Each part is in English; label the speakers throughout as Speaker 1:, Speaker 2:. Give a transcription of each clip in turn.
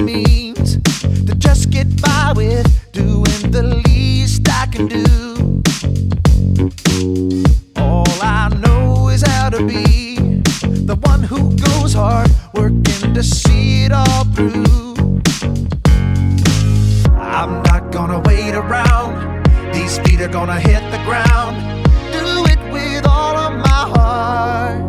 Speaker 1: means to just get by with doing the least I can do. All I know is how to be the one who goes hard, working to see it all through. I'm not gonna wait around, these feet are gonna hit the ground. Do it with all of my heart.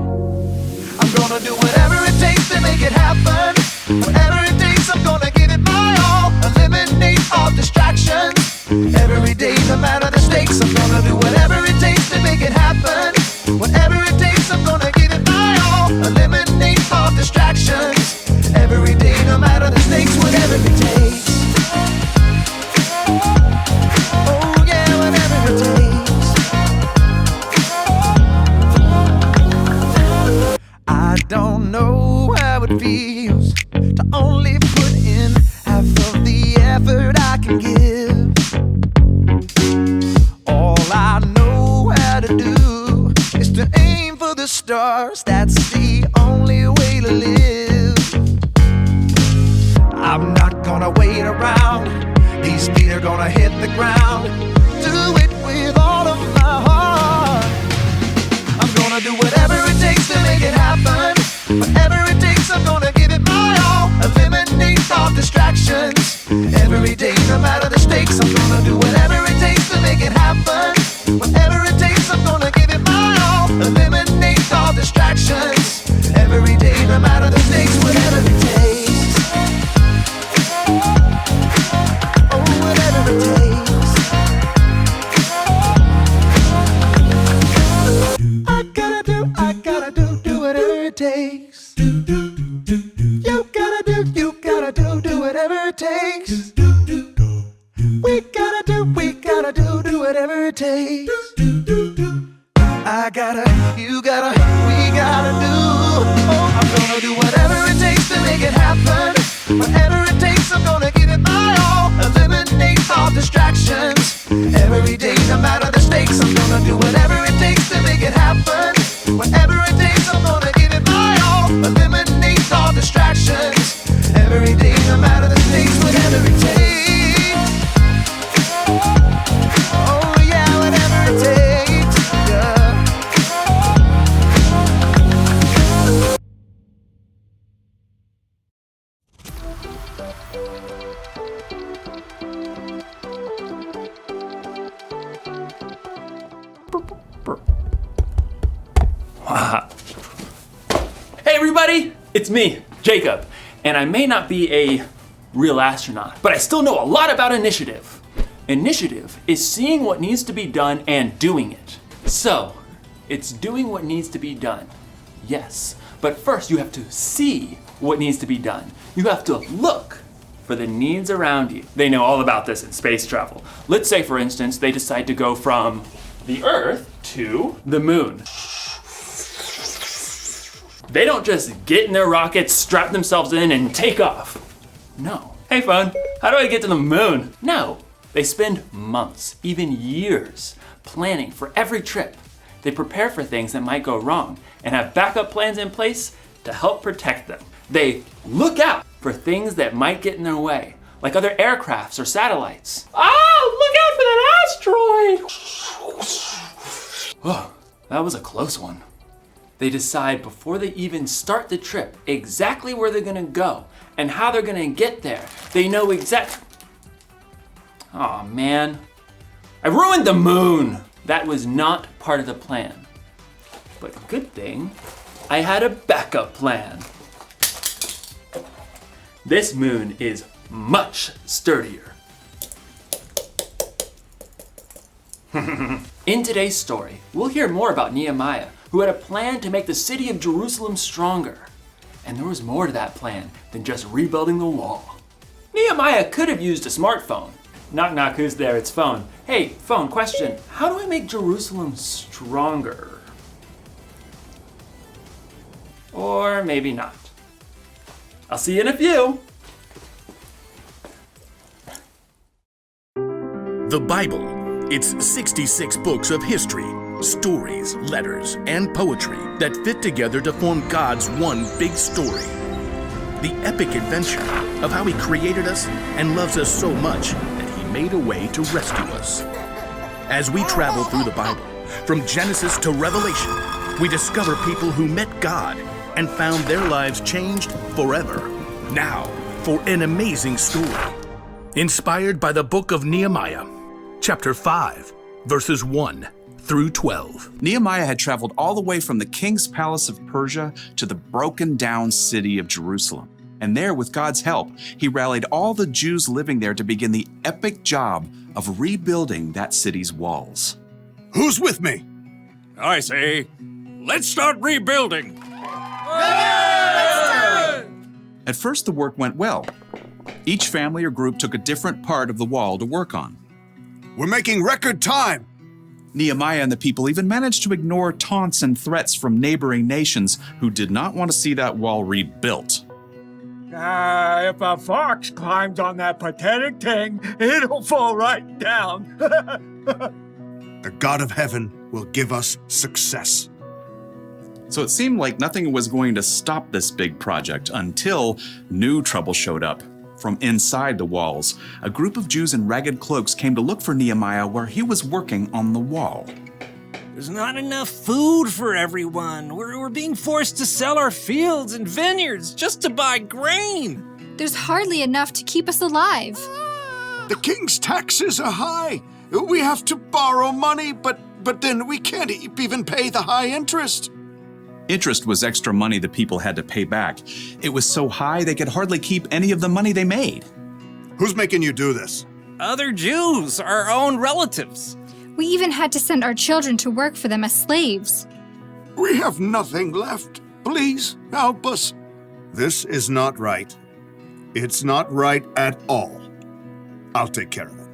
Speaker 1: I'm gonna do whatever it takes to make it happen. Whatever it takes, I'm gonna give it my all. Eliminate all distractions. Every day, no matter the stakes, I'm gonna do whatever it takes to make it happen. Whatever it takes, I'm gonna give it my all. Eliminate all distractions. Every day, no matter the stakes, whatever it takes. Oh yeah, whatever it takes. I don't know how it feels to only put in half of the effort I can give. All I know how to do is to aim for the stars. That's the only way to live. I'm not gonna wait around, these feet are gonna hit the ground. Do it with all of my heart. I'm gonna do whatever it takes to make it happen. Whatever it takes, I'm gonna give it my all. Eliminate all distractions. Every day, no matter the stakes, I'm gonna do whatever it takes to make it happen. Whatever it takes, I'm gonna give it my all. Eliminate all distractions. Every day, no matter the stakes, whatever it takes. Oh, whatever it takes. I gotta do whatever it takes. You gotta do whatever it takes. We gotta do whatever it takes. I gotta, you gotta, we gotta do. Oh, I'm gonna do whatever it takes to make it happen. Whatever it takes, I'm gonna give it my all. Eliminate all distractions. Every day, no matter the stakes, I'm gonna do whatever it takes to make it happen. Whatever it takes, I'm gonna give it my all. Eliminate all distractions. Every day, no matter the stakes, whatever it takes. Oh yeah, whatever it takes. Yeah.
Speaker 2: Hey everybody, it's me, Jacob, and I may not be a real astronaut, but I still know a lot about initiative. Initiative is seeing what needs to be done and doing it. So, it's doing what needs to be done. Yes, but first you have to see what needs to be done. You have to look for the needs around you. They know all about this in space travel. Let's say, for instance, they decide to go from the Earth to the moon. They don't just get in their rockets, strap themselves in, and take off. No. Hey phone, how do I get to the moon? No. They spend months, even years, planning for every trip. They prepare for things that might go wrong and have backup plans in place to help protect them. They look out for things that might get in their way, like other aircrafts or satellites. Look out for that asteroid! Oh, that was a close one. They decide before they even start the trip exactly where they're gonna go and how they're gonna get there. They know Aw, man. I ruined the moon! That was not part of the plan. But good thing, I had a backup plan. This moon is much sturdier. In today's story, we'll hear more about Nehemiah, who had a plan to make the city of Jerusalem stronger. And there was more to that plan than just rebuilding the wall. Nehemiah could have used a smartphone. Knock knock, who's there? It's phone. Hey, phone, question. How do I make Jerusalem stronger? Or maybe not. I'll see you in a few.
Speaker 3: The Bible. It's 66 books of history, stories, letters, and poetry that fit together to form God's one big story. the epic adventure of how he created us and loves us so much that he made a way to rescue us. As we travel through the Bible, from Genesis to Revelation, we discover people who met God and found their lives changed forever. Now, for an amazing story, inspired by the book of Nehemiah, chapter 5, verses 1 through 12.
Speaker 4: Nehemiah had traveled all the way from the king's palace of Persia to the broken down city of Jerusalem. And there, with God's help, he rallied all the Jews living there to begin the epic job of rebuilding that city's walls.
Speaker 5: Who's with me?
Speaker 6: I say, let's start rebuilding.
Speaker 4: At first, the work went well. Each family or group took a different part of the wall to work on.
Speaker 5: We're making record time.
Speaker 4: Nehemiah and the people even managed to ignore taunts and threats from neighboring nations who did not want to see that wall rebuilt.
Speaker 7: If a fox climbs on that pathetic thing, it'll fall right down.
Speaker 5: The God of heaven will give us success.
Speaker 4: So it seemed like nothing was going to stop this big project until new trouble showed up. From inside the walls, a group of Jews in ragged cloaks came to look for Nehemiah where he was working on the wall.
Speaker 8: There's not enough food for everyone. We're being forced to sell our fields and vineyards just to buy grain.
Speaker 9: There's hardly enough to keep us alive.
Speaker 5: The king's taxes are high. We have to borrow money, but then we can't even pay the high interest.
Speaker 4: Interest was extra money the people had to pay back. It was so high they could hardly keep any of the money they made.
Speaker 5: Who's making you do this?
Speaker 8: Other Jews, our own relatives.
Speaker 9: We even had to send our children to work for them as slaves.
Speaker 5: We have nothing left. Please help us. This is not right. It's not right at all. I'll take care of it.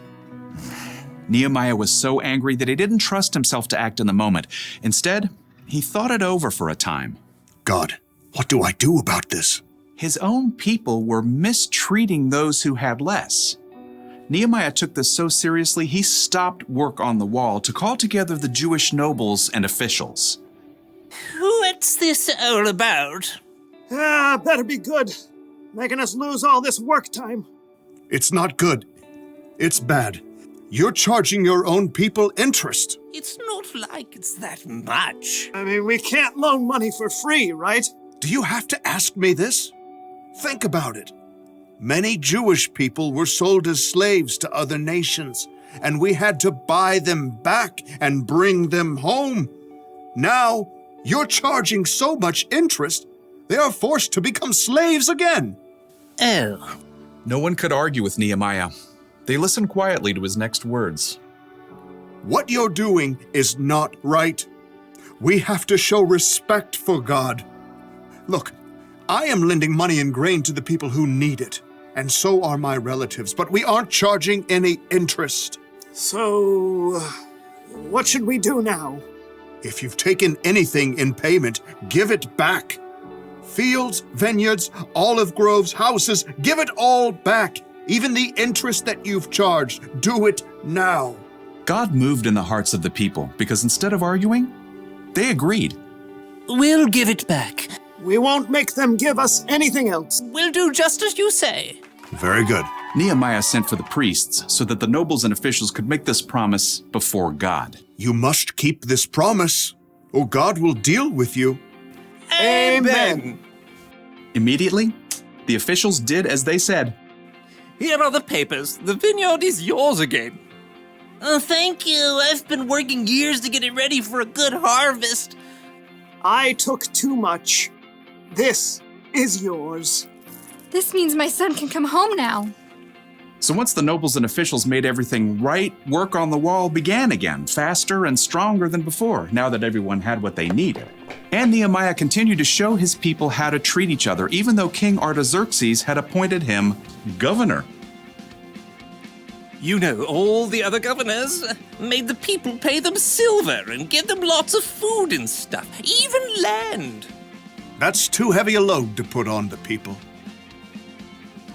Speaker 4: Nehemiah was so angry that he didn't trust himself to act in the moment. Instead, he thought it over for a time.
Speaker 5: God, what do I do about this?
Speaker 4: His own people were mistreating those who had less. Nehemiah took this so seriously, he stopped work on the wall to call together the Jewish nobles and officials.
Speaker 8: What's this all about?
Speaker 7: Better be good. Making us lose all this work time.
Speaker 5: It's not good. It's bad. You're charging your own people interest.
Speaker 8: It's not like it's that much.
Speaker 7: I mean, we can't loan money for free, right?
Speaker 5: Do you have to ask me this? Think about it. Many Jewish people were sold as slaves to other nations, and we had to buy them back and bring them home. Now, you're charging so much interest, they are forced to become slaves again.
Speaker 8: Oh.
Speaker 4: No one could argue with Nehemiah. They listened quietly to his next words.
Speaker 5: What you're doing is not right. We have to show respect for God. Look, I am lending money and grain to the people who need it, and so are my relatives, but we aren't charging any interest.
Speaker 7: So, what should we do now?
Speaker 5: If you've taken anything in payment, give it back. Fields, vineyards, olive groves, houses, give it all back. Even the interest that you've charged, do it now.
Speaker 4: God moved in the hearts of the people because instead of arguing, they agreed.
Speaker 8: We'll give it back.
Speaker 7: We won't make them give us anything else.
Speaker 8: We'll do just as you say.
Speaker 5: Very good.
Speaker 4: Nehemiah sent for the priests so that the nobles and officials could make this promise before God.
Speaker 5: You must keep this promise, or God will deal with you.
Speaker 8: Amen.
Speaker 4: Immediately, the officials did as they said.
Speaker 8: Here are the papers. The vineyard is yours again. Oh, thank you. I've been working years to get it ready for a good harvest.
Speaker 7: I took too much. This is yours.
Speaker 9: This means my son can come home now.
Speaker 4: So once the nobles and officials made everything right, work on the wall began again, faster and stronger than before, now that everyone had what they needed. And Nehemiah continued to show his people how to treat each other, even though King Artaxerxes had appointed him governor.
Speaker 8: You know, all the other governors made the people pay them silver and give them lots of food and stuff, even land.
Speaker 5: That's too heavy a load to put on the people.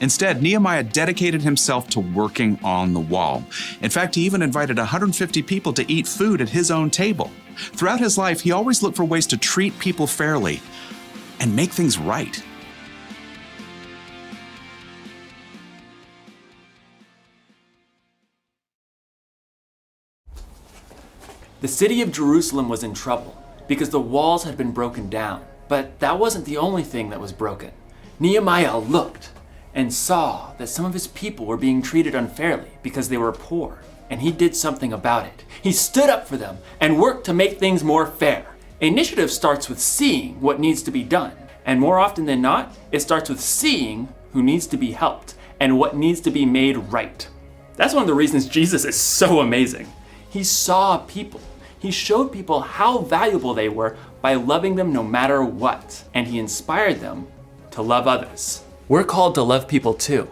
Speaker 4: Instead, Nehemiah dedicated himself to working on the wall. In fact, he even invited 150 people to eat food at his own table. Throughout his life, he always looked for ways to treat people fairly and make things right.
Speaker 2: The city of Jerusalem was in trouble because the walls had been broken down. But that wasn't the only thing that was broken. Nehemiah looked and saw that some of his people were being treated unfairly because they were poor, and he did something about it. He stood up for them and worked to make things more fair. Initiative starts with seeing what needs to be done, and more often than not, it starts with seeing who needs to be helped and what needs to be made right. That's one of the reasons Jesus is so amazing. He saw people. He showed people how valuable they were by loving them no matter what, and he inspired them to love others. We're called to love people too.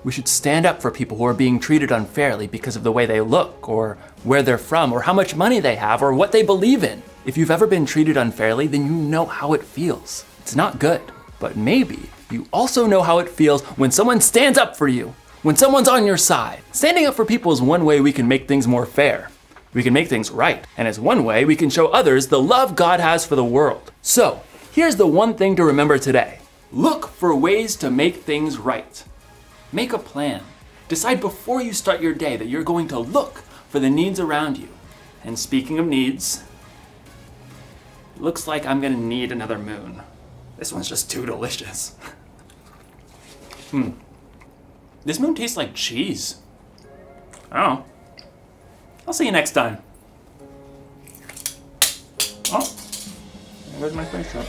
Speaker 2: We should stand up for people who are being treated unfairly because of the way they look, or where they're from, or how much money they have, or what they believe in. If you've ever been treated unfairly, then you know how it feels. It's not good, but maybe you also know how it feels when someone stands up for you, when someone's on your side. Standing up for people is one way we can make things more fair. We can make things right, and it's one way we can show others the love God has for the world. So, here's the one thing to remember today. Look for ways to make things right. Make a plan. Decide before you start your day that you're going to look for the needs around you. And speaking of needs, it looks like I'm gonna need another moon. This one's just too delicious. This moon tastes like cheese. Oh. I'll see you next time. Oh, there goes my spaceship.